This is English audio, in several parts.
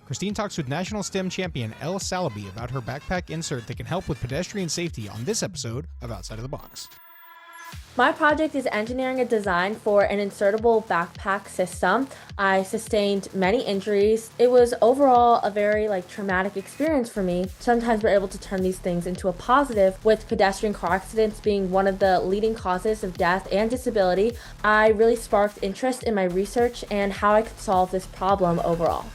Christine talks with National STEM champion Elle Saleeby about her backpack insert that can help with pedestrian safety on this episode of Outside of the Box. My project is engineering a design for an insertable backpack system. I sustained many injuries. It was overall a very traumatic experience for me. Sometimes we're able to turn these things into a positive, with pedestrian car accidents being one of the leading causes of death and disability. I really sparked interest in my research and how I could solve this problem overall.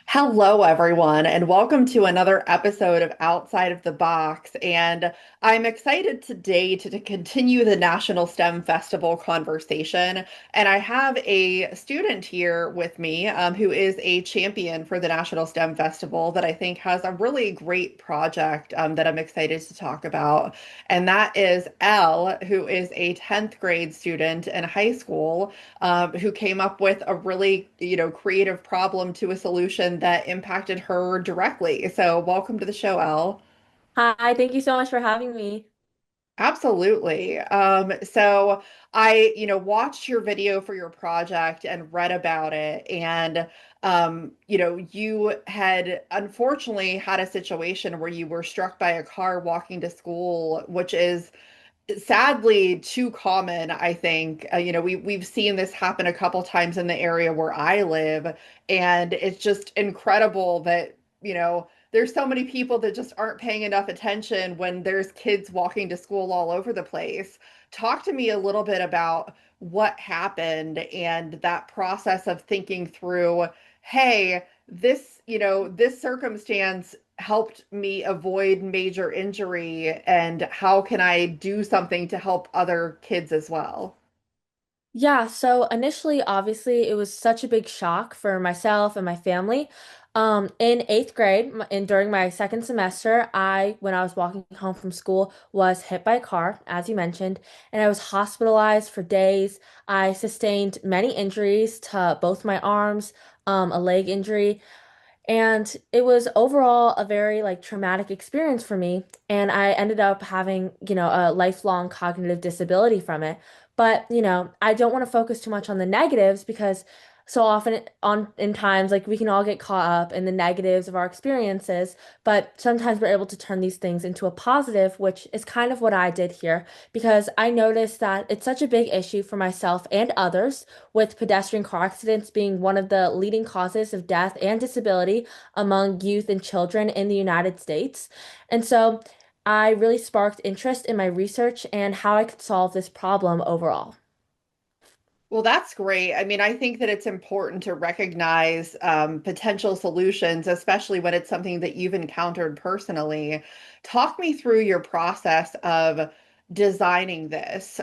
Hello, everyone, and welcome to another episode of Outside of the Box. And I'm excited today to continue the National STEM Festival conversation. And I have a student here with me who is a champion for the National STEM Festival that I think has a really great project that I'm excited to talk about. And that is Elle, who is a 10th grade student in high school who came up with a really, creative problem to a solution that impacted her directly. So welcome to the show, Elle. Hi, thank you so much for having me. Absolutely. So I, watched your video for your project and read about it. And, you had unfortunately had a situation where you were struck by a car walking to school, which is sadly too common, I think. We've seen this happen a couple times in the area where I live, and it's just incredible that, there's so many people that just aren't paying enough attention when there's kids walking to school all over the place. Talk to me a little bit about what happened and that process of thinking through, hey, this circumstance helped me avoid major injury, and how can I do something to help other kids as well? Yeah, so initially, obviously, it was such a big shock for myself and my family. In eighth grade, and during my second semester, when I was walking home from school, was hit by a car, as you mentioned, and I was hospitalized for days. I sustained many injuries to both my arms, a leg injury, and it was overall a very traumatic experience for me. And I ended up having, a lifelong cognitive disability from it. But, I don't want to focus too much on the negatives because so often in times we can all get caught up in the negatives of our experiences, but sometimes we're able to turn these things into a positive, which is kind of what I did here because I noticed that it's such a big issue for myself and others, with pedestrian car accidents being one of the leading causes of death and disability among youth and children in the United States. And so I really sparked interest in my research and how I could solve this problem overall. Well, that's great. I mean, I think that it's important to recognize potential solutions, especially when it's something that you've encountered personally. Talk me through your process of designing this,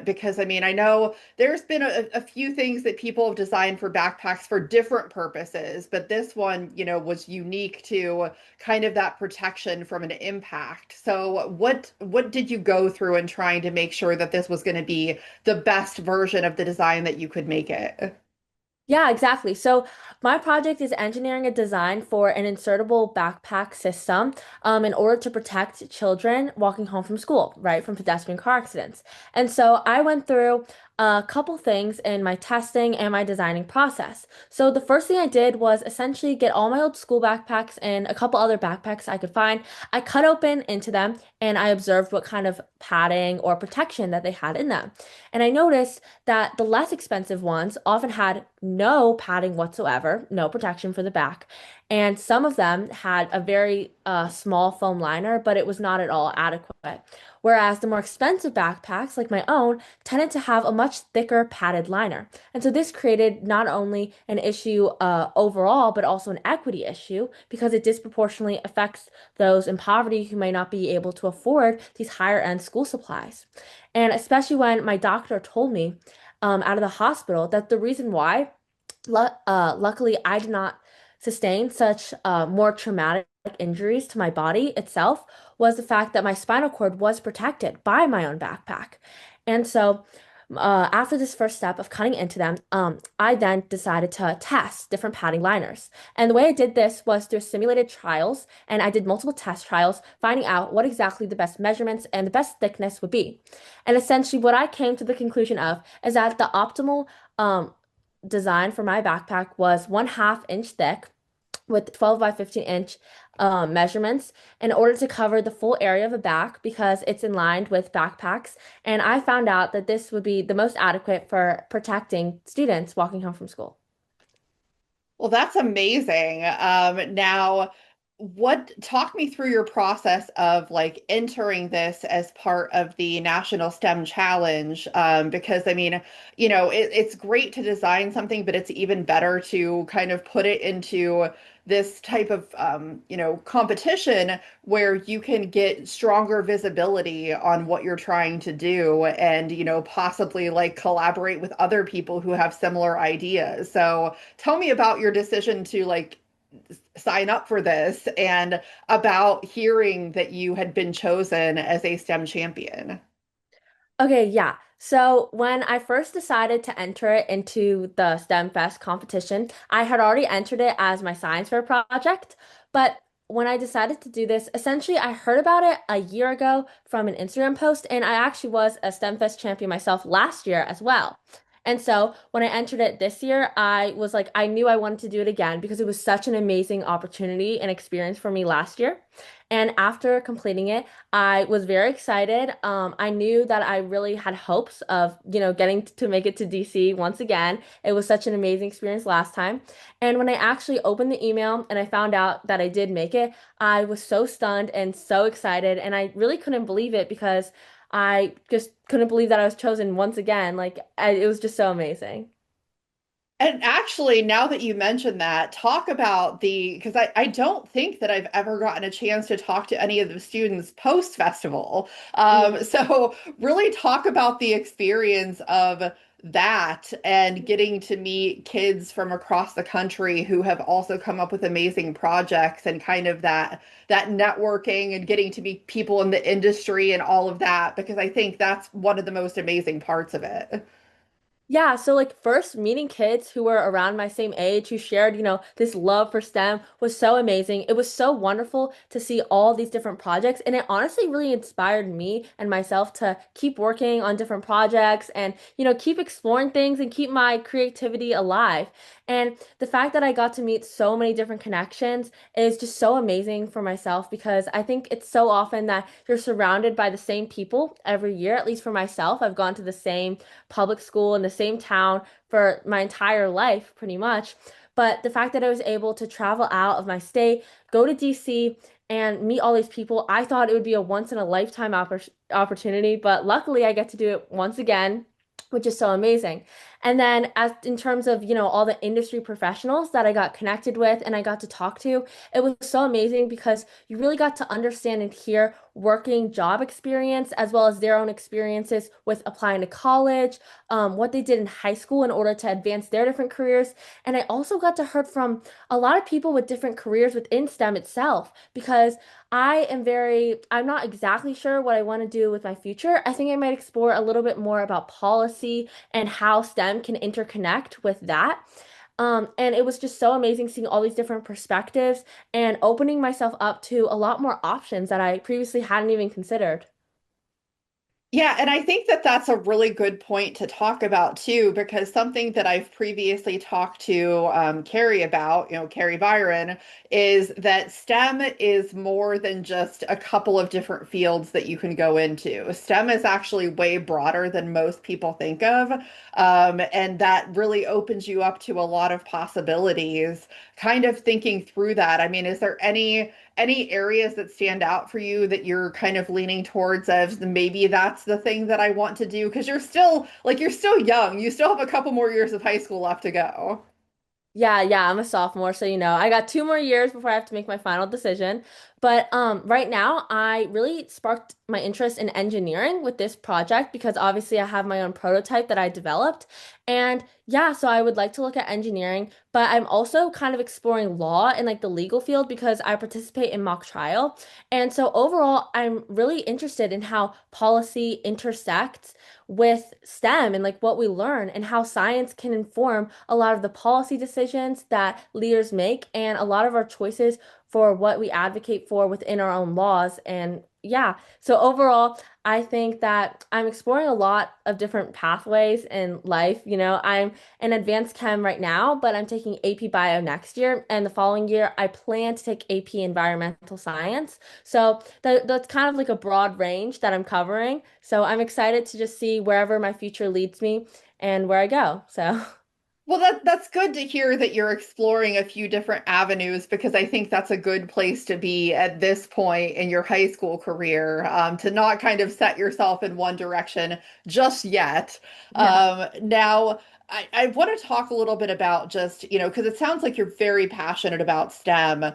because I mean, I know there's been a few things that people have designed for backpacks for different purposes, but this one, was unique to kind of that protection from an impact. So what did you go through in trying to make sure that this was going to be the best version of the design that you could make it? Yeah, exactly. So my project is engineering a design for an insertable backpack system in order to protect children walking home from school, right, from pedestrian car accidents. And so I went through a couple things in my testing and my designing process. So the first thing I did was essentially get all my old school backpacks and a couple other backpacks I could find. I cut open into them and I observed what kind of padding or protection that they had in them. And I noticed that the less expensive ones often had no padding whatsoever, no protection for the back. And some of them had a very small foam liner, but it was not at all adequate. Whereas the more expensive backpacks, like my own, tended to have a much thicker padded liner. And so this created not only an issue overall, but also an equity issue because it disproportionately affects those in poverty who may not be able to afford these higher end school supplies. And especially when my doctor told me out of the hospital that the reason why, luckily, I did not sustain such more traumatic injuries to my body itself was the fact that my spinal cord was protected by my own backpack. And so after this first step of cutting into them, I then decided to test different padding liners. And the way I did this was through simulated trials, and I did multiple test trials, finding out what exactly the best measurements and the best thickness would be. And essentially, what I came to the conclusion of is that the optimal design for my backpack was 1/2 inch thick with 12 by 15 inch measurements in order to cover the full area of a back because it's in line with backpacks. And I found out that this would be the most adequate for protecting students walking home from school. Well, that's amazing. Now, what talk me through your process of like entering this as part of the National STEM Challenge? Because I mean, it's great to design something, but it's even better to kind of put it into this type of competition where you can get stronger visibility on what you're trying to do and possibly like collaborate with other people who have similar ideas. So tell me about your decision to like sign up for this and about hearing that you had been chosen as a STEM champion. Okay, yeah. So when I first decided to enter it into the STEM Fest competition, I had already entered it as my science fair project. But when I decided to do this, essentially I heard about it a year ago from an Instagram post, and I actually was a STEM Fest champion myself last year as well. And so when I entered it this year, I was like, I knew I wanted to do it again because it was such an amazing opportunity and experience for me last year. And after completing it, I was very excited. I knew that I really had hopes of, getting to make it to DC once again. It was such an amazing experience last time. And when I actually opened the email and I found out that I did make it, I was so stunned and so excited. And I really couldn't believe it because I just couldn't believe that I was chosen once again. It was just so amazing. And actually, now that you mention that, talk about because I don't think that I've ever gotten a chance to talk to any of the students post festival. So really talk about the experience of that and getting to meet kids from across the country who have also come up with amazing projects and kind of that networking and getting to meet people in the industry and all of that, because I think that's one of the most amazing parts of it. Yeah, so like first meeting kids who were around my same age who shared, this love for STEM was so amazing. It was so wonderful to see all these different projects, and it honestly really inspired me and myself to keep working on different projects and, keep exploring things and keep my creativity alive. And the fact that I got to meet so many different connections is just so amazing for myself because I think it's so often that you're surrounded by the same people every year. At least for myself, I've gone to the same public school in the same town for my entire life, pretty much. But the fact that I was able to travel out of my state, go to DC, and meet all these people, I thought it would be a once in a lifetime opportunity. But luckily, I get to do it once again, which is so amazing. And then, as in terms of, all the industry professionals that I got connected with and I got to talk to, it was so amazing because you really got to understand and hear working job experience as well as their own experiences with applying to college, what they did in high school in order to advance their different careers. And I also got to hear from a lot of people with different careers within STEM itself because I'm not exactly sure what I want to do with my future. I think I might explore a little bit more about policy and how STEM can interconnect with that. And it was just so amazing seeing all these different perspectives and opening myself up to a lot more options that I previously hadn't even considered. Yeah, and I think that that's a really good point to talk about too, because something that I've previously talked to Carrie about, Carrie Byron, is that STEM is more than just a couple of different fields that you can go into. STEM is actually way broader than most people think of, and that really opens you up to a lot of possibilities. Kind of thinking through that, I mean, is there any areas that stand out for you that you're kind of leaning towards as maybe that's the thing that I want to do? Because you're still young. You still have a couple more years of high school left to go. Yeah, yeah, I'm a sophomore, so I got 2 more years before I have to make my final decision. But right now, I really sparked my interest in engineering with this project because obviously I have my own prototype that I developed. And yeah, so I would like to look at engineering, but I'm also kind of exploring law in like the legal field because I participate in mock trial. And so overall, I'm really interested in how policy intersects with STEM and like what we learn and how science can inform a lot of the policy decisions that leaders make and a lot of our choices for what we advocate for within our own laws. And yeah, so overall, I think that I'm exploring a lot of different pathways in life. I'm in advanced chem right now, but I'm taking AP Bio next year. And the following year, I plan to take AP Environmental Science. So that's kind of like a broad range that I'm covering. So I'm excited to just see wherever my future leads me and where I go. So. Well, that's good to hear that you're exploring a few different avenues because I think that's a good place to be at this point in your high school career, to not kind of set yourself in one direction just yet. Yeah. Now, I want to talk a little bit about just, because it sounds like you're very passionate about STEM.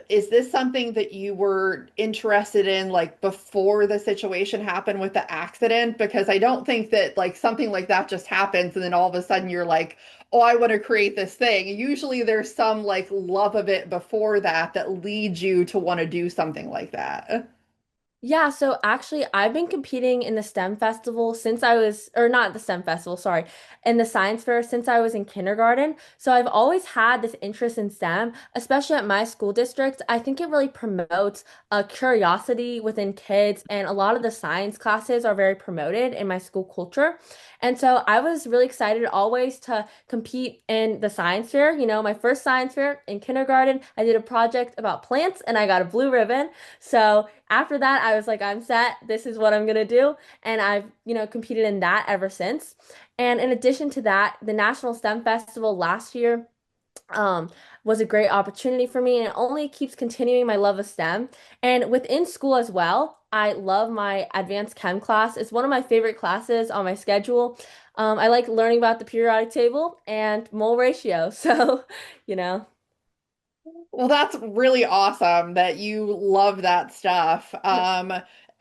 Is this something that you were interested in like before the situation happened with the accident? Because I don't think that like something like that just happens and then all of a sudden you're like, oh, I want to create this thing. Usually there's some like love of it before that that leads you to want to do something like that. Yeah, so actually, I've been competing in the STEM festival since I was, or not the STEM festival, sorry, in the science fair since I was in kindergarten. So I've always had this interest in STEM, especially at my school district. I think it really promotes a curiosity within kids, and a lot of the science classes are very promoted in my school culture. And so I was really excited always to compete in the science fair. My first science fair in kindergarten, I did a project about plants and I got a blue ribbon. So after that, I was like, I'm set. This is what I'm gonna do. And I've, competed in that ever since. And in addition to that, the National STEM Festival last year um, was a great opportunity for me, and it only keeps continuing my love of STEM. And within school as well, I love my advanced chem class. It's one of my favorite classes on my schedule. I like learning about the periodic table and mole ratio. So, you know. Well, that's really awesome that you love that stuff.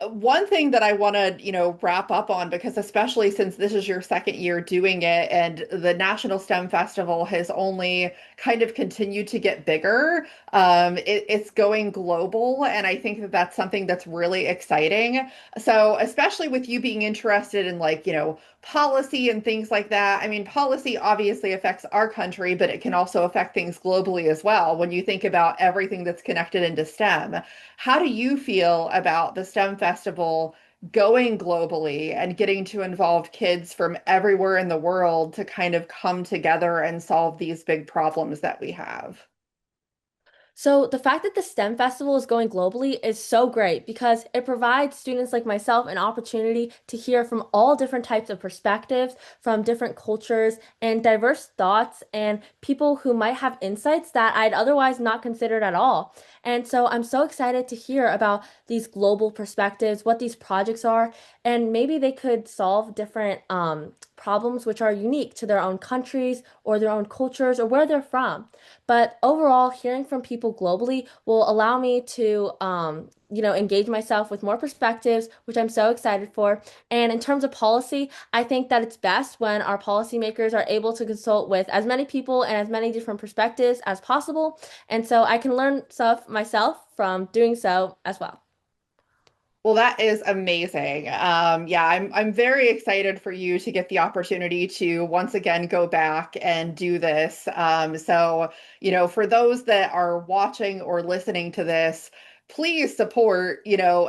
One thing that I want to, wrap up on, because especially since this is your second year doing it and the National STEM Festival has only kind of continued to get bigger, it's going global. And I think that that's something that's really exciting. So, especially with you being interested in like, policy and things like that. I mean, policy obviously affects our country, but it can also affect things globally as well. When you think about everything that's connected into STEM, how do you feel about the STEM Festival going globally and getting to involve kids from everywhere in the world to kind of come together and solve these big problems that we have? So the fact that the STEM festival is going globally is so great because it provides students like myself an opportunity to hear from all different types of perspectives, from different cultures and diverse thoughts and people who might have insights that I'd otherwise not considered at all. And so I'm so excited to hear about these global perspectives, what these projects are, and maybe they could solve different problems which are unique to their own countries or their own cultures or where they're from. But overall, hearing from people globally will allow me to, engage myself with more perspectives, which I'm so excited for. And in terms of policy, I think that it's best when our policymakers are able to consult with as many people and as many different perspectives as possible. And so I can learn stuff myself from doing so as well. Well, that is amazing. Yeah, I'm very excited for you to get the opportunity to once again go back and do this. So, for those that are watching or listening to this, please support,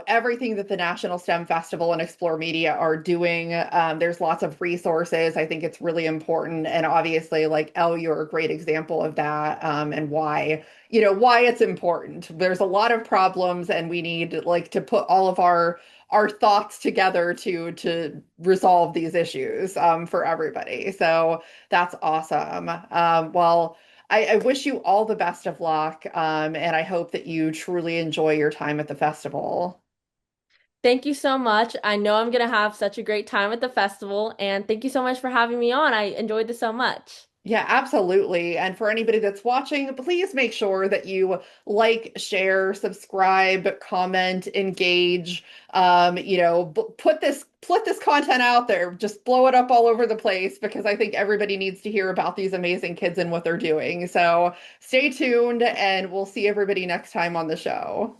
everything that the National STEM Festival and Explore Media are doing. There's lots of resources. I think it's really important. And obviously, like Elle, you're a great example of that, and why it's important. There's a lot of problems and we need like to put all of our thoughts together to resolve these issues, for everybody. So that's awesome. Well, I wish you all the best of luck, and I hope that you truly enjoy your time at the festival. Thank you so much. I know I'm going to have such a great time at the festival, and thank you so much for having me on. I enjoyed this so much. Yeah, absolutely. And for anybody that's watching, please make sure that you like, share, subscribe, comment, engage. Put this content out there. Just blow it up all over the place because I think everybody needs to hear about these amazing kids and what they're doing. So stay tuned, and we'll see everybody next time on the show.